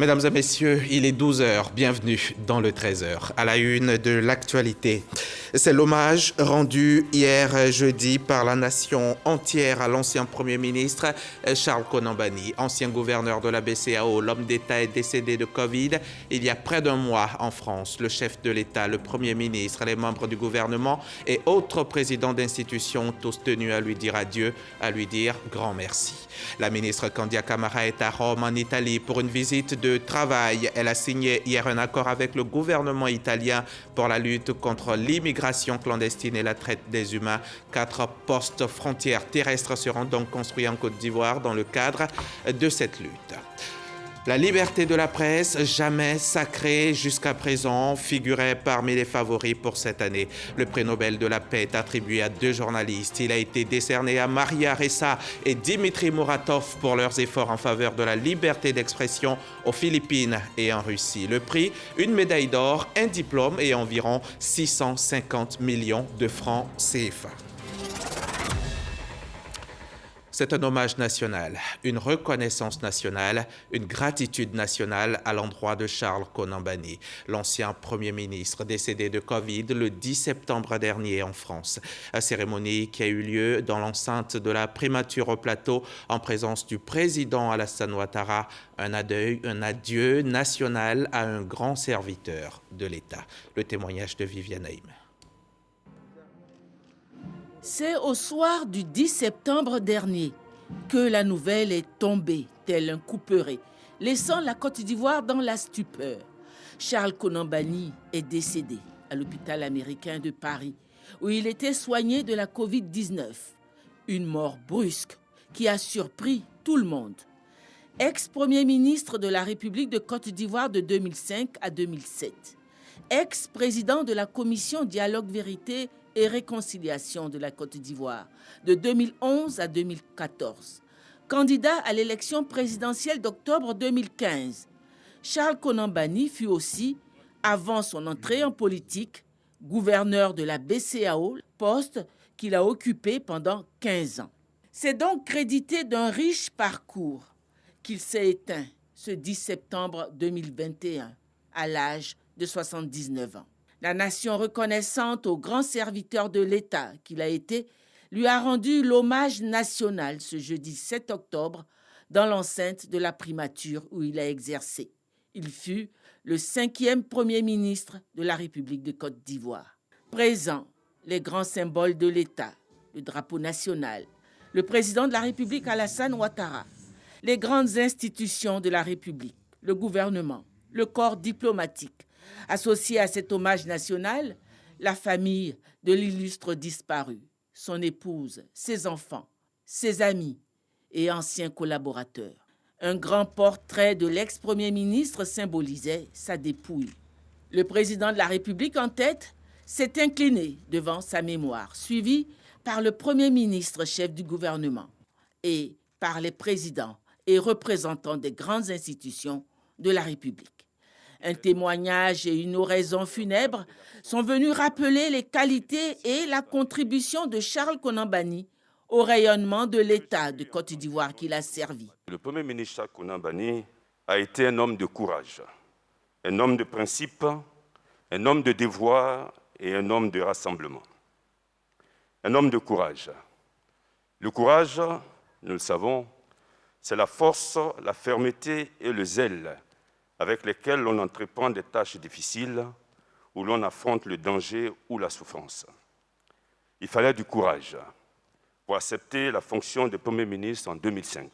Mesdames et messieurs, il est 12 heures. Bienvenue dans le 13 heures. À la une de l'actualité, c'est l'hommage rendu hier jeudi par la nation entière à l'ancien Premier ministre Charles Konan Banny, ancien gouverneur de la BCEAO. L'homme d'État est décédé de Covid il y a près d'un mois en France. Le chef de l'État, le Premier ministre, les membres du gouvernement et autres présidents d'institutions, tous tenus à lui dire adieu, à lui dire grand merci. La ministre Candia Camara est à Rome, en Italie, pour une visite de travail. Elle a signé hier un accord avec le gouvernement italien pour la lutte contre l'immigration clandestine et la traite des humains. 4 postes frontières terrestres seront donc construits en Côte d'Ivoire dans le cadre de cette lutte. La liberté de la presse, jamais sacrée jusqu'à présent, figurait parmi les favoris pour cette année. Le prix Nobel de la paix est attribué à 2 journalistes. Il a été décerné à Maria Ressa et Dimitri Muratov pour leurs efforts en faveur de la liberté d'expression aux Philippines et en Russie. Le prix, une médaille d'or, un diplôme et environ 650 millions de francs CFA. C'est un hommage national, une reconnaissance nationale, une gratitude nationale à l'endroit de Charles Konan Banny, l'ancien Premier ministre décédé de Covid le 10 septembre dernier en France. La cérémonie qui a eu lieu dans l'enceinte de la primature au plateau en présence du président Alassane Ouattara, un adieu national à un grand serviteur de l'État. Le témoignage de Viviane Haïm. C'est au soir du 10 septembre dernier que la nouvelle est tombée, tel un couperet, laissant la Côte d'Ivoire dans la stupeur. Charles Konan Banny est décédé à l'hôpital américain de Paris, où il était soigné de la Covid-19. Une mort brusque qui a surpris tout le monde. Ex-premier ministre de la République de Côte d'Ivoire de 2005 à 2007. Ex-président de la commission Dialogue Vérité et Réconciliation de la Côte d'Ivoire de 2011 à 2014. Candidat à l'élection présidentielle d'octobre 2015, Charles Konan Banny fut aussi, avant son entrée en politique, gouverneur de la BCEAO, poste qu'il a occupé pendant 15 ans. C'est donc crédité d'un riche parcours qu'il s'est éteint ce 10 septembre 2021 à l'âge de 79 ans. La nation reconnaissante au grand serviteur de l'État qu'il a été lui a rendu l'hommage national ce jeudi 7 octobre dans l'enceinte de la primature où il a exercé. Il fut le 5e Premier ministre de la République de Côte d'Ivoire. Présents, les grands symboles de l'État, le drapeau national, le président de la République Alassane Ouattara, les grandes institutions de la République, le gouvernement, le corps diplomatique. Associé à cet hommage national, la famille de l'illustre disparu, son épouse, ses enfants, ses amis et anciens collaborateurs. Un grand portrait de l'ex-premier ministre symbolisait sa dépouille. Le président de la République en tête s'est incliné devant sa mémoire, suivi par le premier ministre chef du gouvernement et par les présidents et représentants des grandes institutions de la République. Un témoignage et une oraison funèbre sont venus rappeler les qualités et la contribution de Charles Konan Banny au rayonnement de l'État de Côte d'Ivoire qu'il a servi. Le Premier ministre Charles Konan Banny a été un homme de courage, un homme de principe, un homme de devoir et un homme de rassemblement. Un homme de courage. Le courage, nous le savons, c'est la force, la fermeté et le zèle avec lesquels l'on entreprend des tâches difficiles, où l'on affronte le danger ou la souffrance. Il fallait du courage pour accepter la fonction de Premier ministre en 2005.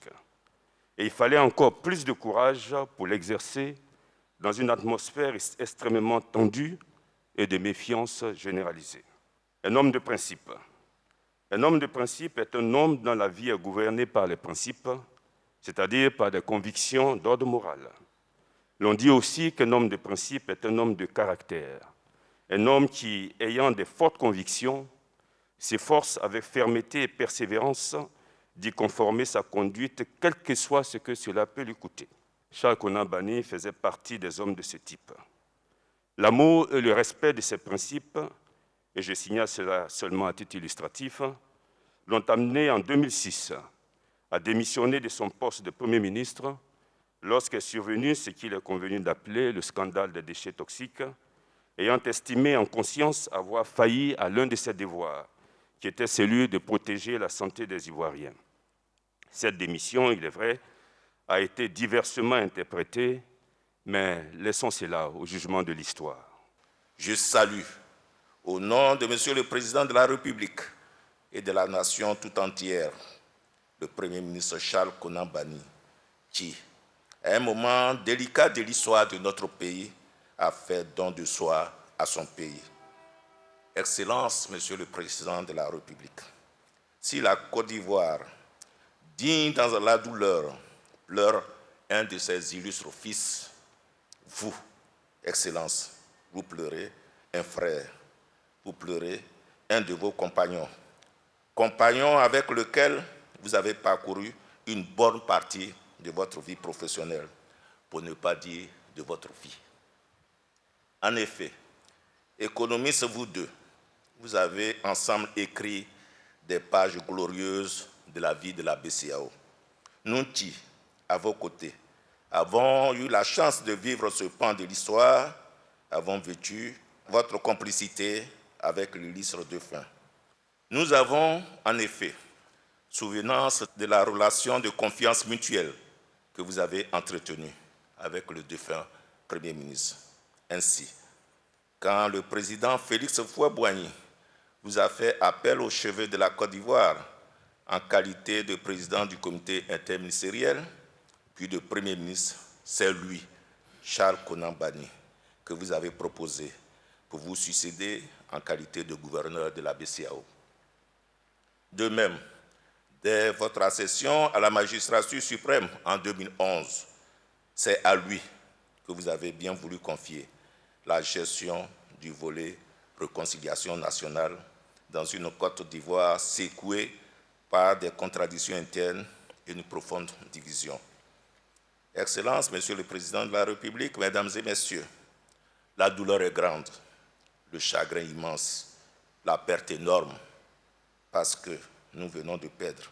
Et il fallait encore plus de courage pour l'exercer dans une atmosphère extrêmement tendue et de méfiance généralisée. Un homme de principe. Un homme de principe est un homme dont la vie est gouvernée par les principes, c'est-à-dire par des convictions d'ordre moral. L'on dit aussi qu'un homme de principe est un homme de caractère, un homme qui, ayant de fortes convictions, s'efforce avec fermeté et persévérance d'y conformer sa conduite, quel que soit ce que cela peut lui coûter. Charles Konan Banny faisait partie des hommes de ce type. L'amour et le respect de ces principes, et je signale cela seulement à titre illustratif, l'ont amené en 2006 à démissionner de son poste de Premier ministre lorsqu'est survenu ce qu'il est convenu d'appeler le scandale des déchets toxiques, ayant estimé en conscience avoir failli à l'un de ses devoirs, qui était celui de protéger la santé des Ivoiriens. Cette démission, il est vrai, a été diversement interprétée, mais laissons cela au jugement de l'histoire. Je salue, au nom de Monsieur le Président de la République et de la nation tout entière, le Premier ministre Charles Konan Banny, qui, à un moment délicat de l'histoire de notre pays, a fait don de soi à son pays. Excellence, Monsieur le Président de la République, si la Côte d'Ivoire, digne dans la douleur, pleure un de ses illustres fils, vous, Excellence, vous pleurez un frère, vous pleurez un de vos compagnons, compagnon avec lequel vous avez parcouru une bonne partie de votre vie professionnelle, pour ne pas dire de votre vie. En effet, économistes vous deux, vous avez ensemble écrit des pages glorieuses de la vie de la BCEAO. Nous qui, à vos côtés, avons eu la chance de vivre ce pan de l'histoire, avons vécu votre complicité avec l'illustre défunt. Nous avons, en effet, souvenance de la relation de confiance mutuelle que vous avez entretenue avec le défunt Premier ministre. Ainsi, quand le président Félix Houphouët-Boigny vous a fait appel au chevet de la Côte d'Ivoire en qualité de président du comité interministériel, puis de Premier ministre, c'est lui, Charles Konan Banny, que vous avez proposé pour vous succéder en qualité de gouverneur de la BCEAO. De même, dès votre accession à la magistrature suprême en 2011, c'est à lui que vous avez bien voulu confier la gestion du volet réconciliation nationale dans une Côte d'Ivoire secouée par des contradictions internes et une profonde division. Excellence, Monsieur le Président de la République, Mesdames et Messieurs, la douleur est grande, le chagrin immense, la perte énorme, parce que nous venons de perdre,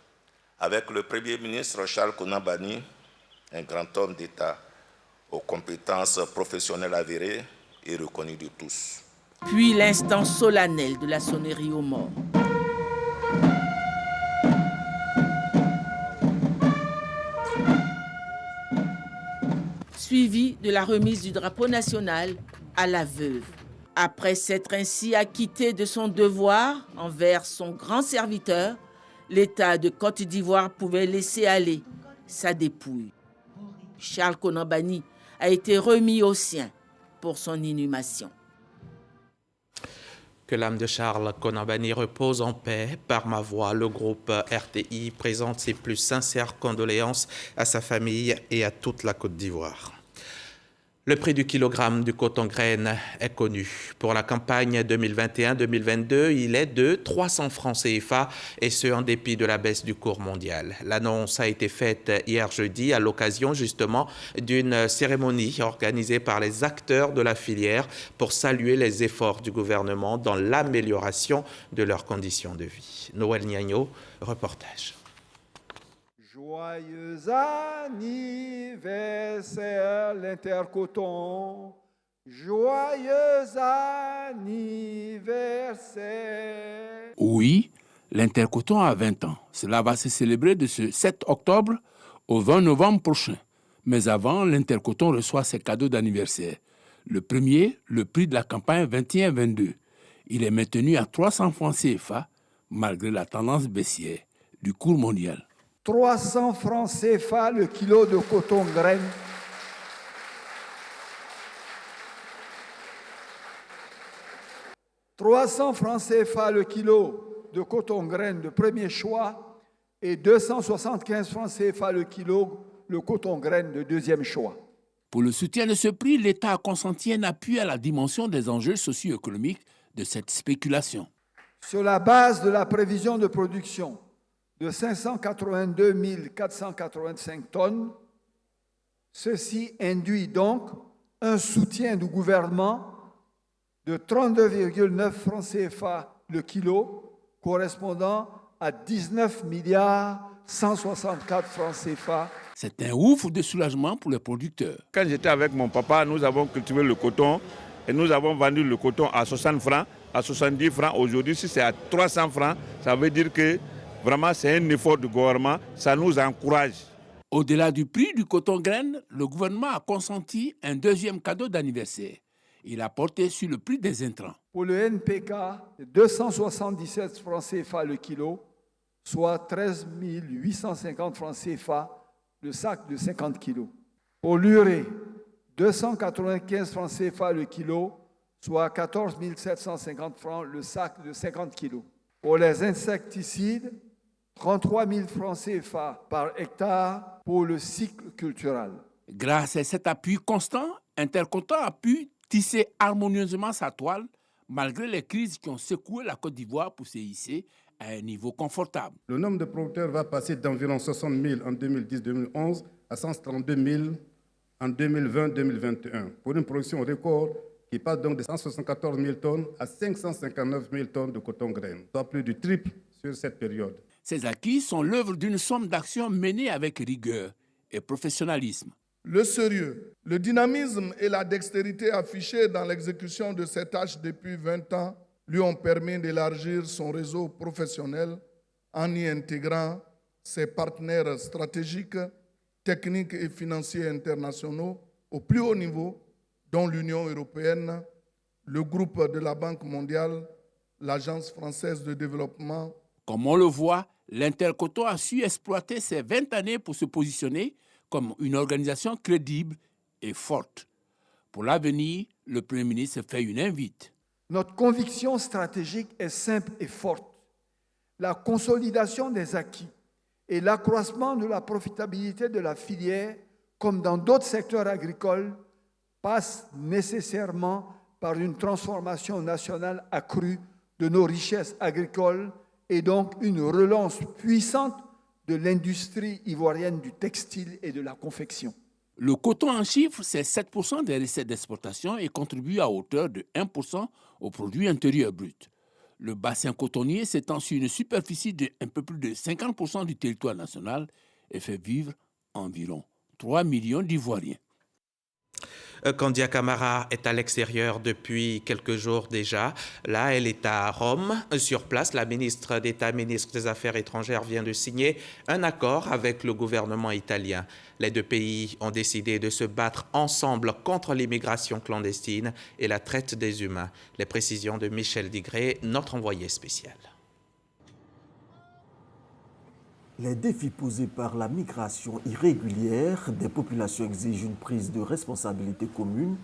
avec le Premier ministre Charles Konan Banny, un grand homme d'État aux compétences professionnelles avérées et reconnues de tous. Puis l'instant solennel de la sonnerie aux morts. Suivi de la remise du drapeau national à la veuve. Après s'être ainsi acquitté de son devoir envers son grand serviteur, l'État de Côte d'Ivoire pouvait laisser aller sa dépouille. Charles Konan Banny a été remis aux siens pour son inhumation. Que l'âme de Charles Konan Banny repose en paix. Par ma voix, le groupe RTI présente ses plus sincères condoléances à sa famille et à toute la Côte d'Ivoire. Le prix du kilogramme du coton graine est connu. Pour la campagne 2021-2022, il est de 300 francs CFA, et ce en dépit de la baisse du cours mondial. L'annonce a été faite hier jeudi à l'occasion justement d'une cérémonie organisée par les acteurs de la filière pour saluer les efforts du gouvernement dans l'amélioration de leurs conditions de vie. Noël Niagno, reportage. Joyeux anniversaire, l'Intercoton. Joyeux anniversaire. Oui, l'Intercoton a 20 ans. Cela va se célébrer de ce 7 octobre au 20 novembre prochain. Mais avant, l'Intercoton reçoit ses cadeaux d'anniversaire. Le premier, le prix de la campagne 21-22. Il est maintenu à 300 francs CFA, malgré la tendance baissière du cours mondial. 300 francs CFA le kilo de coton graine. « 300 francs CFA le kilo de coton graine de premier choix et 275 francs CFA le kilo le coton graine de deuxième choix. » Pour le soutien de ce prix, l'État a consenti un appui à la dimension des enjeux socio-économiques de cette spéculation. Sur la base de la prévision de production de 582 485 tonnes, ceci induit donc un soutien du gouvernement de 32,9 francs CFA le kilo, correspondant à 19 milliards 164 francs CFA. C'est un ouf de soulagement pour les producteurs. Quand j'étais avec mon papa, nous avons cultivé le coton et nous avons vendu le coton à 60 francs, à 70 francs. Aujourd'hui, si c'est à 300 francs, ça veut dire que vraiment c'est un effort du gouvernement, ça nous encourage. Au-delà du prix du coton graine, le gouvernement a consenti un deuxième cadeau d'anniversaire. Il a porté sur le prix des intrants. Pour le NPK, 277 francs CFA le kilo, soit 13 850 francs CFA le sac de 50 kilos. Pour l'urée, 295 francs CFA le kilo, soit 14 750 francs le sac de 50 kilos. Pour les insecticides, 33 000 francs CFA par hectare pour le cycle culturel. Grâce à cet appui constant, Intercoton a pu tisser harmonieusement sa toile malgré les crises qui ont secoué la Côte d'Ivoire pour se hisser à un niveau confortable. Le nombre de producteurs va passer d'environ 60 000 en 2010-2011 à 132 000 en 2020-2021 pour une production record qui passe donc de 174 000 tonnes à 559 000 tonnes de coton graine, soit plus du triple sur cette période. Ces acquis sont l'œuvre d'une somme d'actions menées avec rigueur et professionnalisme. Le sérieux, le dynamisme et la dextérité affichés dans l'exécution de ces tâches depuis 20 ans lui ont permis d'élargir son réseau professionnel en y intégrant ses partenaires stratégiques, techniques et financiers internationaux au plus haut niveau, dont l'Union européenne, le groupe de la Banque mondiale, l'Agence française de développement. Comme on le voit, l'Intercoton a su exploiter ces 20 années pour se positionner comme une organisation crédible et forte. Pour l'avenir, le Premier ministre fait une invite. Notre conviction stratégique est simple et forte. La consolidation des acquis et l'accroissement de la profitabilité de la filière, comme dans d'autres secteurs agricoles, passent nécessairement par une transformation nationale accrue de nos richesses agricoles et donc une relance puissante de l'industrie ivoirienne du textile et de la confection. Le coton en chiffres, c'est 7% des recettes d'exportation et contribue à hauteur de 1% au produit intérieur brut. Le bassin cotonnier s'étend sur une superficie de un peu plus de 50% du territoire national et fait vivre environ 3 millions d'Ivoiriens. Kandia Camara est à l'extérieur depuis quelques jours déjà. Là, elle est à Rome. Sur place, la ministre d'État, ministre des Affaires étrangères, vient de signer un accord avec le gouvernement italien. Les deux pays ont décidé de se battre ensemble contre l'immigration clandestine et la traite des humains. Les précisions de Michel Digré, notre envoyé spécial. Les défis posés par la migration irrégulière des populations exigent une prise de responsabilité commune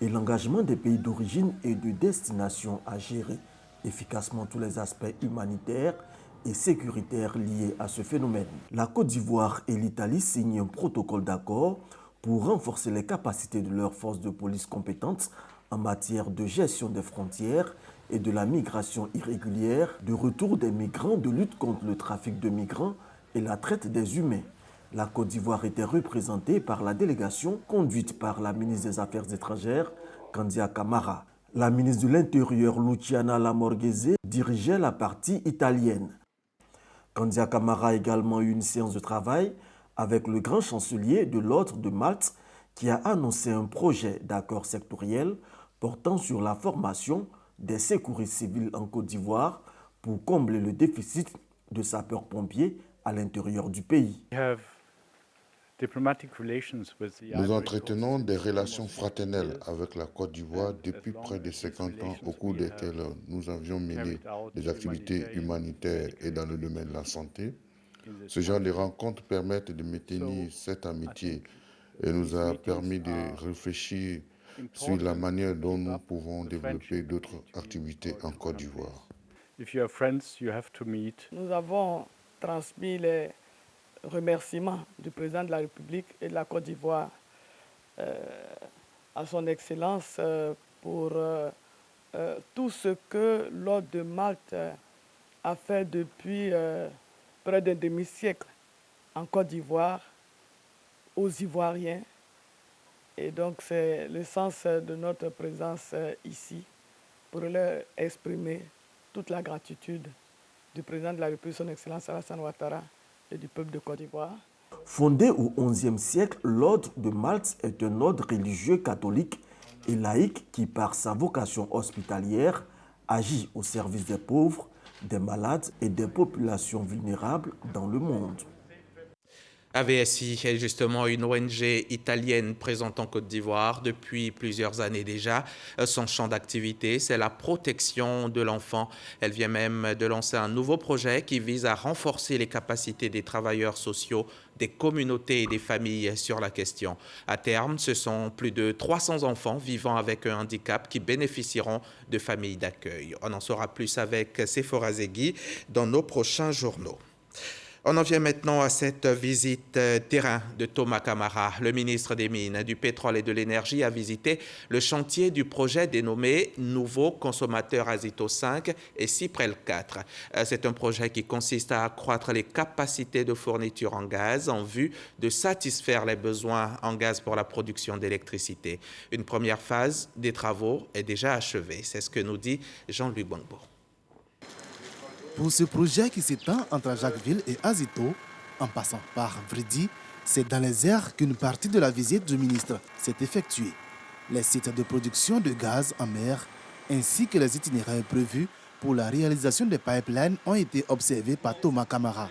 et l'engagement des pays d'origine et de destination à gérer efficacement tous les aspects humanitaires et sécuritaires liés à ce phénomène. La Côte d'Ivoire et l'Italie signent un protocole d'accord pour renforcer les capacités de leurs forces de police compétentes en matière de gestion des frontières et de la migration irrégulière, de retour des migrants, de lutte contre le trafic de migrants et la traite des humains. La Côte d'Ivoire était représentée par la délégation conduite par la ministre des Affaires étrangères, Kandia Camara. La ministre de l'Intérieur, Luciana Lamorghese, dirigeait la partie italienne. Kandia Camara a également eu une séance de travail avec le grand chancelier de l'Ordre de Malte qui a annoncé un projet d'accord sectoriel portant sur la formation des secouristes civils en Côte d'Ivoire pour combler le déficit de sapeurs-pompiers à l'intérieur du pays. Nous entretenons des relations fraternelles avec la Côte d'Ivoire depuis près de 50 ans, au cours desquelles nous avions mené des activités humanitaires et dans le domaine de la santé. Ce genre de rencontres permettent de maintenir cette amitié et nous a permis de réfléchir sur la manière dont nous pouvons développer d'autres activités en Côte d'Ivoire. Nous avons transmis les remerciements du président de la République et de la Côte d'Ivoire à son Excellence pour tout ce que l'Ordre de Malte a fait depuis près d'un demi-siècle en Côte d'Ivoire, aux Ivoiriens. Et donc c'est le sens de notre présence ici pour leur exprimer toute la gratitude du président de la République, son Excellence Alassane Ouattara, et du peuple de Côte d'Ivoire. Fondé au XIe siècle, l'ordre de Malte est un ordre religieux catholique et laïque qui, par sa vocation hospitalière, agit au service des pauvres, des malades et des populations vulnérables dans le monde. AVSI est justement une ONG italienne présente en Côte d'Ivoire depuis plusieurs années déjà. Son champ d'activité, c'est la protection de l'enfant. Elle vient même de lancer un nouveau projet qui vise à renforcer les capacités des travailleurs sociaux, des communautés et des familles sur la question. À terme, ce sont plus de 300 enfants vivant avec un handicap qui bénéficieront de familles d'accueil. On en saura plus avec Sephora Zegui dans nos prochains journaux. On en vient maintenant à cette visite terrain de Thomas Camara. Le ministre des Mines, du Pétrole et de l'Énergie a visité le chantier du projet dénommé Nouveau consommateur Azito 5 et Cyprel 4. C'est un projet qui consiste à accroître les capacités de fourniture en gaz en vue de satisfaire les besoins en gaz pour la production d'électricité. Une première phase des travaux est déjà achevée. C'est ce que nous dit Jean-Louis Gbangbo. Pour ce projet qui s'étend entre Jacquesville et Azito, en passant par Vridi, c'est dans les airs qu'une partie de la visite du ministre s'est effectuée. Les sites de production de gaz en mer ainsi que les itinéraires prévus pour la réalisation des pipelines ont été observés par Thomas Camara.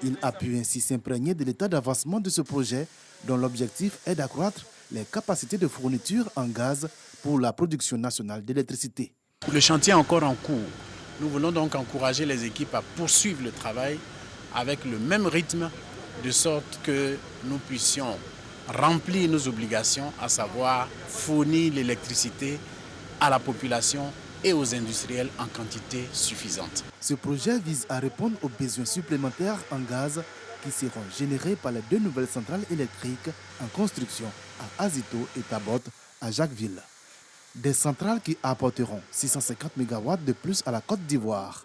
Il a pu ainsi s'imprégner de l'état d'avancement de ce projet dont l'objectif est d'accroître les capacités de fourniture en gaz pour la production nationale d'électricité. Le chantier est encore en cours. Nous voulons donc encourager les équipes à poursuivre le travail avec le même rythme, de sorte que nous puissions remplir nos obligations, à savoir fournir l'électricité à la population et aux industriels en quantité suffisante. Ce projet vise à répondre aux besoins supplémentaires en gaz qui seront générés par les 2 nouvelles centrales électriques en construction à Azito et Tabot à Jacquesville. Des centrales qui apporteront 650 MW de plus à la Côte d'Ivoire.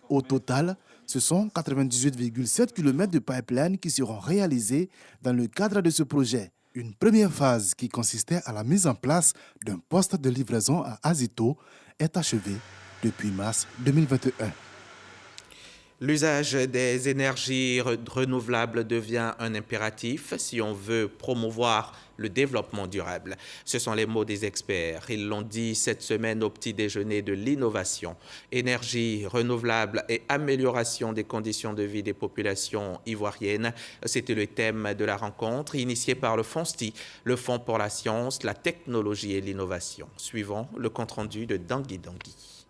Au total, ce sont 98,7 km de pipeline qui seront réalisés dans le cadre de ce projet. Une première phase qui consistait à la mise en place d'un poste de livraison à Azito est achevée depuis mars 2021. L'usage des énergies renouvelables devient un impératif si on veut promouvoir le développement durable. Ce sont les mots des experts. Ils l'ont dit cette semaine au petit déjeuner de l'innovation. Énergie renouvelable et amélioration des conditions de vie des populations ivoiriennes. C'était le thème de la rencontre initiée par le FONSTI, le Fonds pour la science, la technologie et l'innovation. Suivons le compte-rendu de Dangui Dangui.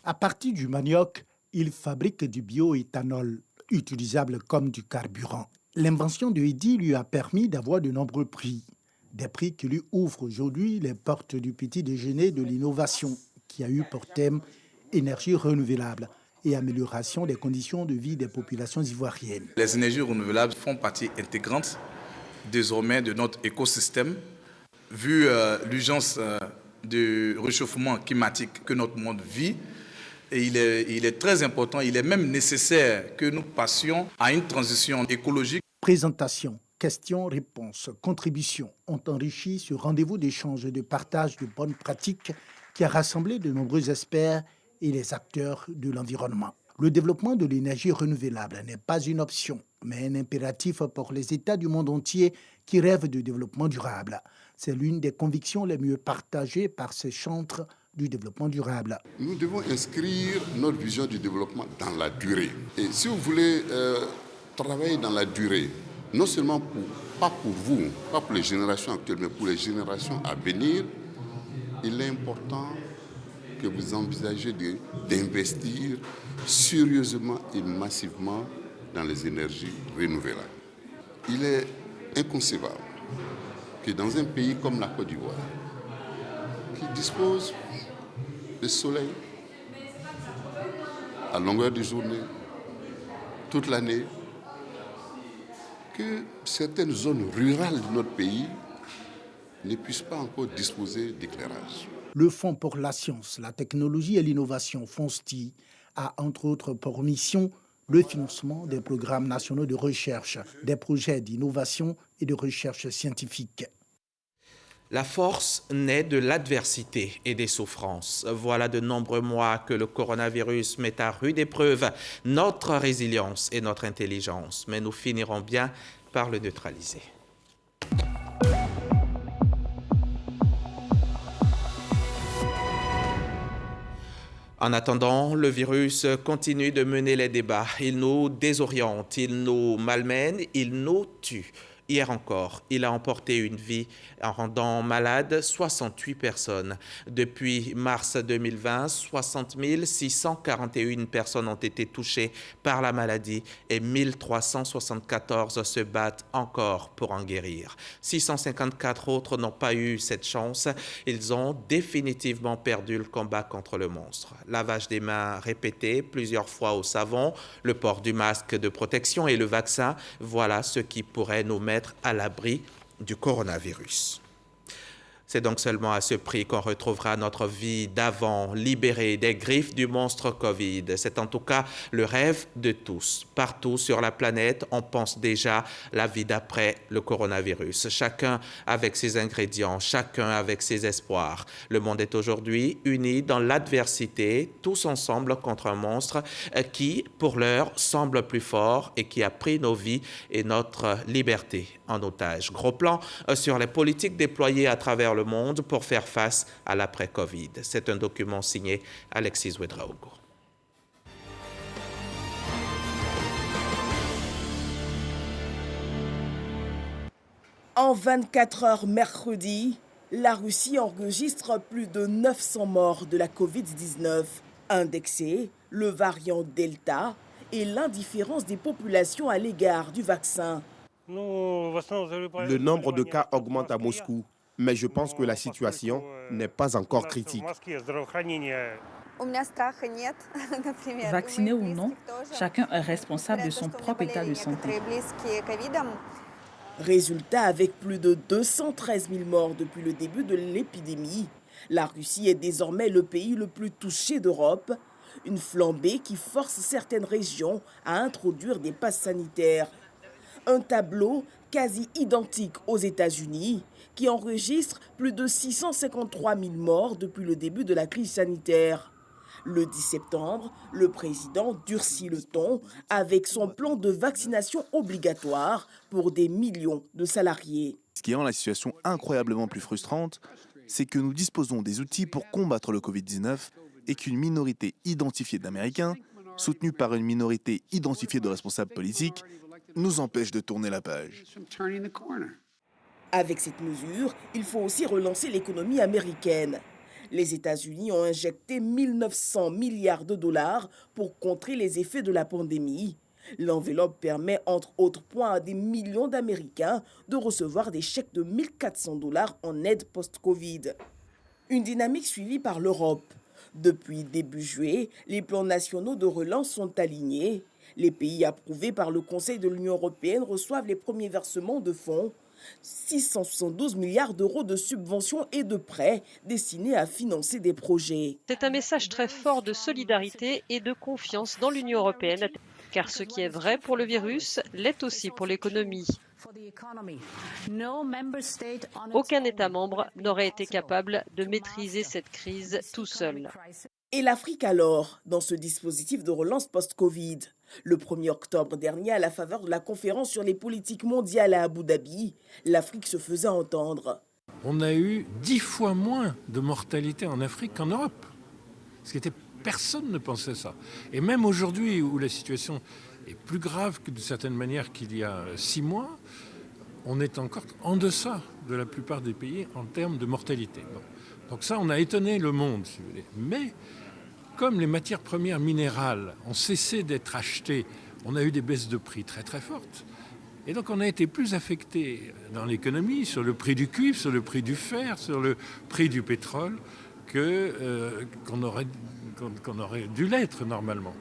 À partir du manioc, il fabrique du bioéthanol utilisable comme du carburant. L'invention de Eddy lui a permis d'avoir de nombreux prix. Des prix qui lui ouvrent aujourd'hui les portes du petit déjeuner de l'innovation, qui a eu pour thème énergie renouvelable et amélioration des conditions de vie des populations ivoiriennes. Les énergies renouvelables font partie intégrante désormais de notre écosystème, vu l'urgence de réchauffement climatique que notre monde vit. Et il est très important, il est même nécessaire que nous passions à une transition écologique. Présentation, questions, réponses, contributions ont enrichi ce rendez-vous d'échange et de partage de bonnes pratiques qui a rassemblé de nombreux experts et les acteurs de l'environnement. Le développement de l'énergie renouvelable n'est pas une option, mais un impératif pour les États du monde entier qui rêvent de développement durable. C'est l'une des convictions les mieux partagées par ces chantres du développement durable. Nous devons inscrire notre vision du développement dans la durée. Et si vous voulez travailler dans la durée, non seulement pas pour vous, pas pour les générations actuelles, mais pour les générations à venir, il est important que vous envisagez d'investir sérieusement et massivement dans les énergies renouvelables. Il est inconcevable que dans un pays comme la Côte d'Ivoire, qui dispose de soleil à longueur de journée, toute l'année, que certaines zones rurales de notre pays ne puissent pas encore disposer d'éclairage. Le Fonds pour la science, la technologie et l'innovation, FONSTI, a entre autres pour mission le financement des programmes nationaux de recherche, des projets d'innovation et de recherche scientifique. La force naît de l'adversité et des souffrances. Voilà de nombreux mois que le coronavirus met à rude épreuve notre résilience et notre intelligence, mais nous finirons bien par le neutraliser. En attendant, le virus continue de mener les débats. Il nous désoriente, il nous malmène, il nous tue. Hier encore, il a emporté une vie en rendant malade 68 personnes. Depuis mars 2020, 60 641 personnes ont été touchées par la maladie et 1374 se battent encore pour en guérir. 654 autres n'ont pas eu cette chance. Ils ont définitivement perdu le combat contre le monstre. Lavage des mains répété plusieurs fois au savon, le port du masque de protection et le vaccin, voilà ce qui pourrait nous mettre à l'abri du coronavirus. C'est donc seulement à ce prix qu'on retrouvera notre vie d'avant, libérée des griffes du monstre Covid. C'est en tout cas le rêve de tous. Partout sur la planète, on pense déjà la vie d'après le coronavirus. Chacun avec ses ingrédients, chacun avec ses espoirs. Le monde est aujourd'hui uni dans l'adversité, tous ensemble contre un monstre qui, pour l'heure, semble plus fort et qui a pris nos vies et notre liberté en otage. Gros plan sur les politiques déployées à travers le monde pour faire face à l'après-Covid. C'est un document signé Alexis Ouedraogo. En 24 heures mercredi, la Russie enregistre plus de 900 morts de la Covid-19. Indexé, le variant Delta et l'indifférence des populations à l'égard du vaccin. Le nombre de cas augmente à Moscou, mais je pense que la situation n'est pas encore critique. Vacciné ou non, chacun est responsable de son propre état de santé. Résultat, avec plus de 213 000 morts depuis le début de l'épidémie, la Russie est désormais le pays le plus touché d'Europe. Une flambée qui force certaines régions à introduire des passes sanitaires. Un tableau quasi identique aux États-Unis, qui enregistre plus de 653 000 morts depuis le début de la crise sanitaire. Le 10 septembre, le président durcit le ton avec son plan de vaccination obligatoire pour des millions de salariés. Ce qui rend la situation incroyablement plus frustrante, c'est que nous disposons des outils pour combattre le Covid-19 et qu'une minorité identifiée d'Américains, soutenue par une minorité identifiée de responsables politiques, nous empêche de tourner la page. Avec cette mesure, il faut aussi relancer l'économie américaine. Les États-Unis ont injecté 1 900 milliards de dollars pour contrer les effets de la pandémie. L'enveloppe permet, entre autres points, à des millions d'Américains de recevoir des chèques de 1 400 dollars en aide post-Covid. Une dynamique suivie par l'Europe. Depuis début juillet, les plans nationaux de relance sont alignés. Les pays approuvés par le Conseil de l'Union européenne reçoivent les premiers versements de fonds. 672 milliards d'euros de subventions et de prêts destinés à financer des projets. C'est un message très fort de solidarité et de confiance dans l'Union européenne, car ce qui est vrai pour le virus l'est aussi pour l'économie. Aucun État membre n'aurait été capable de maîtriser cette crise tout seul. Et l'Afrique alors, dans ce dispositif de relance post-Covid? Le 1er octobre dernier, à la faveur de la conférence sur les politiques mondiales à Abu Dhabi, l'Afrique se faisait entendre. On a eu 10 fois moins de mortalité en Afrique qu'en Europe. Personne ne pensait ça. Et même aujourd'hui, où la situation est plus grave que de certaines manières qu'il y a 6 mois, on est encore en deçà de la plupart des pays en termes de mortalité. Bon. Donc ça, on a étonné le monde, si vous voulez. Mais comme les matières premières minérales ont cessé d'être achetées, on a eu des baisses de prix très très fortes. Et donc on a été plus affecté dans l'économie sur le prix du cuivre, sur le prix du fer, sur le prix du pétrole qu'on aurait dû l'être normalement.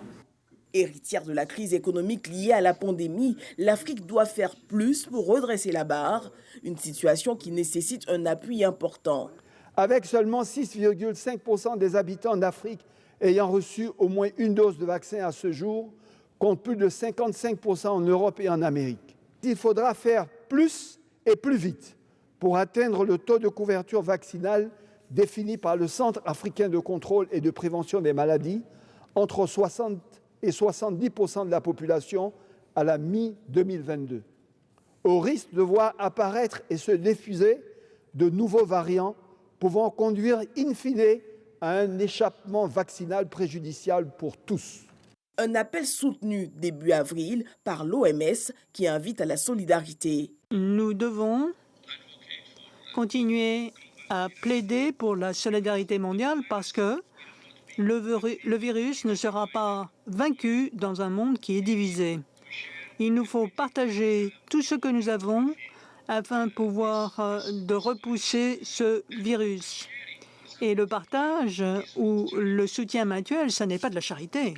Héritière de la crise économique liée à la pandémie, l'Afrique doit faire plus pour redresser la barre, une situation qui nécessite un appui important. Avec seulement 6,5% des habitants d'Afrique ayant reçu au moins une dose de vaccin à ce jour, contre plus de 55% en Europe et en Amérique. Il faudra faire plus et plus vite pour atteindre le taux de couverture vaccinale défini par le Centre africain de contrôle et de prévention des maladies entre 60 et 70% de la population à la mi-2022, au risque de voir apparaître et se diffuser de nouveaux variants pouvant conduire in fine à un échappement vaccinal préjudiciable pour tous. Un appel soutenu début avril par l'OMS qui invite à la solidarité. Nous devons continuer à plaider pour la solidarité mondiale parce que le virus ne sera pas vaincu dans un monde qui est divisé. Il nous faut partager tout ce que nous avons afin de pouvoir de repousser ce virus. Et le partage ou le soutien mutuel, ce n'est pas de la charité.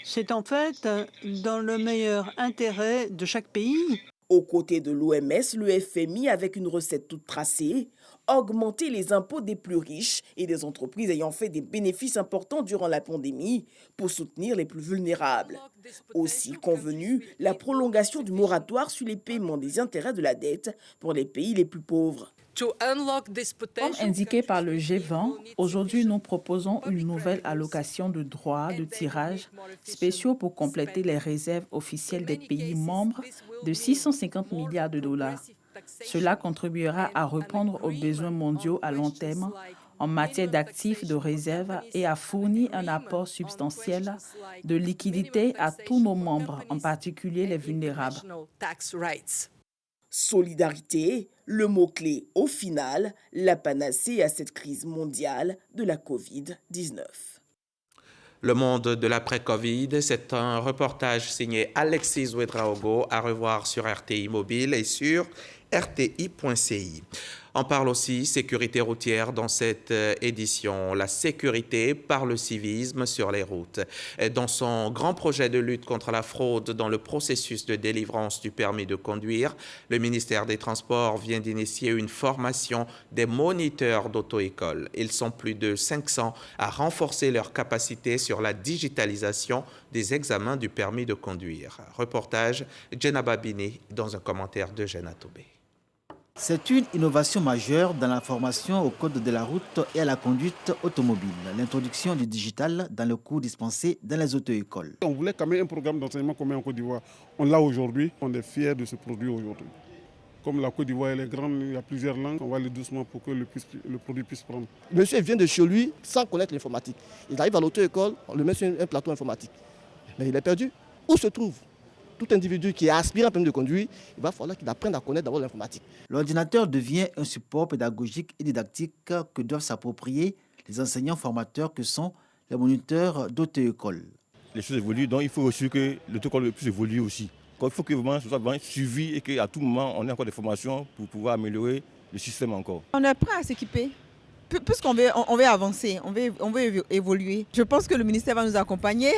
C'est en fait dans le meilleur intérêt de chaque pays. Aux côtés de l'OMS, le FMI, avec une recette toute tracée, augmenter les impôts des plus riches et des entreprises ayant fait des bénéfices importants durant la pandémie pour soutenir les plus vulnérables. Aussi convenu, la prolongation du moratoire sur les paiements des intérêts de la dette pour les pays les plus pauvres. Comme indiqué par le G20, aujourd'hui nous proposons une nouvelle allocation de droits de tirage spéciaux pour compléter les réserves officielles des pays membres de 650 milliards de dollars. Cela contribuera à répondre aux besoins mondiaux à long terme en matière d'actifs de réserve et à fournir un apport substantiel de liquidité à tous nos membres, en particulier les vulnérables. Solidarité, le mot-clé au final, la panacée à cette crise mondiale de la Covid-19. Le monde de l'après-Covid, c'est un reportage signé Alexis Ouedraogo à revoir sur RTI Mobile et sur rti.ci. On parle aussi sécurité routière dans cette édition, la sécurité par le civisme sur les routes. Dans son grand projet de lutte contre la fraude dans le processus de délivrance du permis de conduire, le ministère des Transports vient d'initier une formation des moniteurs d'auto-école. Ils sont plus de 500 à renforcer leur capacité sur la digitalisation des examens du permis de conduire. Reportage Jenna Babini dans un commentaire de Jenna Tobé. C'est une innovation majeure dans la formation au code de la route et à la conduite automobile, l'introduction du digital dans le cours dispensés dans les auto-écoles. On voulait quand même un programme d'enseignement commun en Côte d'Ivoire. On l'a aujourd'hui, on est fiers de ce produit aujourd'hui. Comme la Côte d'Ivoire elle est grande, il y a plusieurs langues, on va aller doucement pour que le produit puisse prendre. Monsieur vient de chez lui sans connaître l'informatique. Il arrive à l'auto-école, on le met sur un plateau informatique. Mais il est perdu. Où se trouve tout individu qui aspire à un permis de conduire, il va falloir qu'il apprenne à connaître d'abord l'informatique. L'ordinateur devient un support pédagogique et didactique que doivent s'approprier les enseignants formateurs que sont les moniteurs d'auto-école. Les choses évoluent, donc il faut aussi que l'auto-école puisse évoluer aussi. Il faut que vraiment ce soit vraiment suivi et qu'à tout moment, on ait encore des formations pour pouvoir améliorer le système encore. On est prêt à s'équiper. Puisqu'on veut avancer, on veut évoluer. Je pense que le ministère va nous accompagner,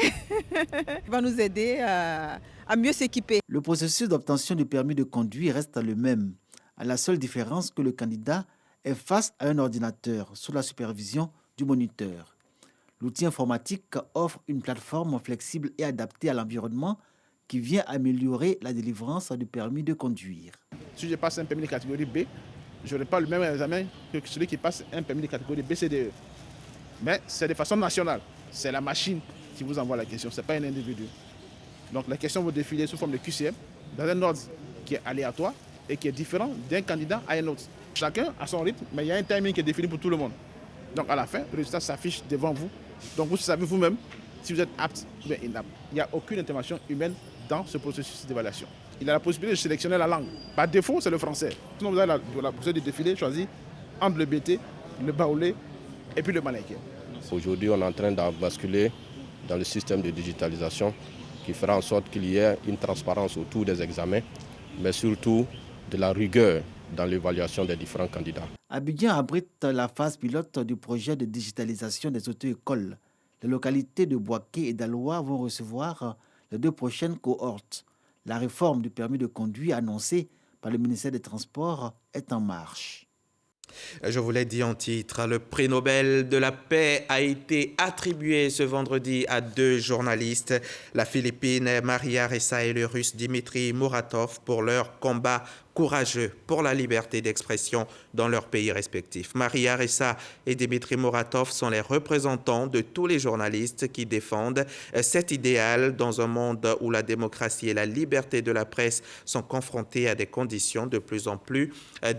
va nous aider à mieux s'équiper. Le processus d'obtention du permis de conduire reste le même, à la seule différence que le candidat est face à un ordinateur sous la supervision du moniteur. L'outil informatique offre une plateforme flexible et adaptée à l'environnement qui vient améliorer la délivrance du permis de conduire. Si je passe un permis de catégorie B, je n'aurai pas le même examen que celui qui passe un permis de catégorie BCDE. Mais c'est de façon nationale. C'est la machine qui vous envoie la question, ce n'est pas un individu. Donc la question va défiler sous forme de QCM dans un ordre qui est aléatoire et qui est différent d'un candidat à un autre. Chacun a son rythme, mais il y a un timing qui est défini pour tout le monde. Donc à la fin, le résultat s'affiche devant vous. Donc vous savez vous-même si vous êtes apte ou bien inapte. Il n'y a aucune intervention humaine dans ce processus d'évaluation. Il a la possibilité de sélectionner la langue. Par défaut, c'est le français. Sinon, vous avez la possibilité de défiler, choisir entre le BT, le baoulé et puis le malinké. Aujourd'hui, on est en train de basculer dans le système de digitalisation qui fera en sorte qu'il y ait une transparence autour des examens, mais surtout de la rigueur dans l'évaluation des différents candidats. Abidjan abrite la phase pilote du projet de digitalisation des auto-écoles. Les localités de Boaké et d'Aloa vont recevoir les 2 prochaines cohortes. La réforme du permis de conduire annoncée par le ministère des Transports est en marche. Je vous l'ai dit en titre, le prix Nobel de la paix a été attribué ce vendredi à 2 journalistes, la Philippine Maria Ressa et le Russe Dimitri Muratov, pour leur combat courageux pour la liberté d'expression dans leurs pays respectifs. Maria Ressa et Dimitri Muratov sont les représentants de tous les journalistes qui défendent cet idéal dans un monde où la démocratie et la liberté de la presse sont confrontées à des conditions de plus en plus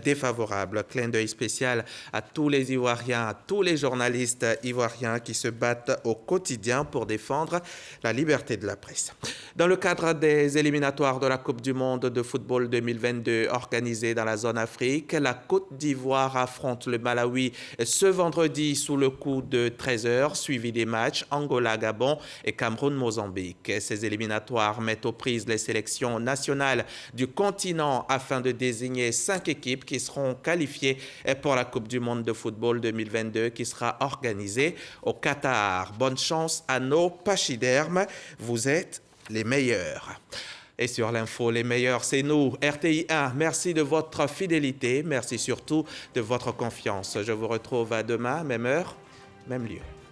défavorables. Clin d'œil spécial à tous les Ivoiriens, à tous les journalistes ivoiriens qui se battent au quotidien pour défendre la liberté de la presse. Dans le cadre des éliminatoires de la Coupe du monde de football 2022 organisée dans la zone Afrique, la Côte d'Ivoire affronte le Malawi ce vendredi sous le coup de 13h, suivi des matchs Angola-Gabon et Cameroun-Mozambique. Ces éliminatoires mettent aux prises les sélections nationales du continent afin de désigner 5 équipes qui seront qualifiées pour la Coupe du monde de football 2022 qui sera organisée au Qatar. Bonne chance à nos pachydermes, vous êtes les meilleurs. Et sur l'info, les meilleurs, c'est nous, RTI 1. Merci de votre fidélité, merci surtout de votre confiance. Je vous retrouve à demain, même heure, même lieu.